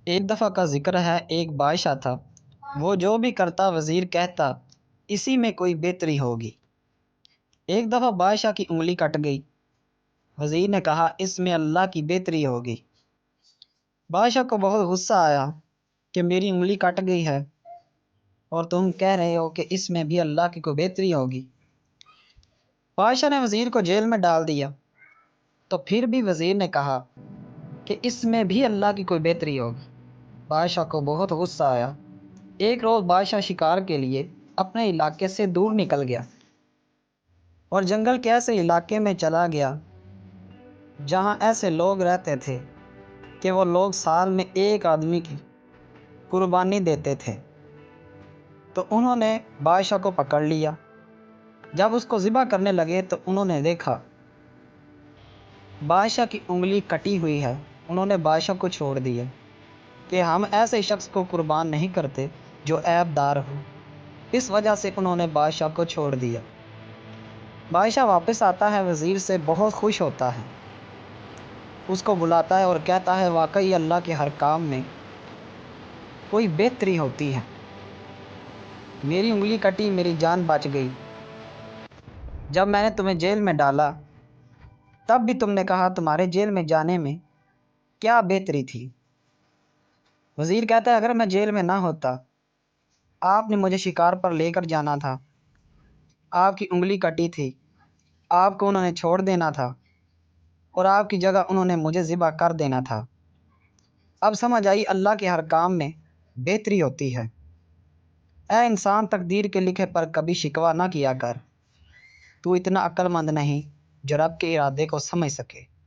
ایک دفعہ کا ذکر ہے، ایک بادشاہ تھا۔ وہ جو بھی کرتا وزیر کہتا اسی میں کوئی بہتری ہوگی۔ ایک دفعہ بادشاہ کی انگلی کٹ گئی۔ وزیر نے کہا اس میں اللہ کی بہتری ہوگی۔ بادشاہ کو بہت غصہ آیا کہ میری انگلی کٹ گئی ہے اور تم کہہ رہے ہو کہ اس میں بھی اللہ کی کوئی بہتری ہوگی۔ بادشاہ نے وزیر کو جیل میں ڈال دیا، تو پھر بھی وزیر نے کہا کہ اس میں بھی اللہ کی کوئی بہتری ہوگی۔ بادشاہ کو بہت غصہ آیا۔ ایک روز بادشاہ شکار کے لیے اپنے علاقے سے دور نکل گیا اور جنگل کے ایسے علاقے میں چلا گیا جہاں ایسے لوگ رہتے تھے کہ وہ لوگ سال میں ایک آدمی کی قربانی دیتے تھے۔ تو انہوں نے بادشاہ کو پکڑ لیا۔ جب اس کو ذبح کرنے لگے تو انہوں نے دیکھا بادشاہ کی انگلی کٹی ہوئی ہے۔ انہوں نے بادشاہ کو چھوڑ دیا کہ ہم ایسے شخص کو قربان نہیں کرتے جو عیب دار ہو۔ اس وجہ سے انہوں نے بادشاہ کو چھوڑ دیا۔ بادشاہ واپس آتا ہے، وزیر سے بہت خوش ہوتا ہے، اس کو بلاتا ہے اور کہتا ہے واقعی اللہ کے ہر کام میں کوئی بہتری ہوتی ہے۔ میری انگلی کٹی، میری جان بچ گئی۔ جب میں نے تمہیں جیل میں ڈالا تب بھی تم نے کہا تمہارے جیل میں جانے میں کیا بہتری تھی۔ وزیر کہتا ہے اگر میں جیل میں نہ ہوتا، آپ نے مجھے شکار پر لے کر جانا تھا، آپ کی انگلی کٹی تھی، آپ کو انہوں نے چھوڑ دینا تھا اور آپ کی جگہ انہوں نے مجھے ذبح کر دینا تھا۔ اب سمجھ آئی اللہ کے ہر کام میں بہتری ہوتی ہے۔ اے انسان، تقدیر کے لکھے پر کبھی شکوہ نہ کیا کر۔ تو اتنا عقل مند نہیں جو رب کے ارادے کو سمجھ سکے۔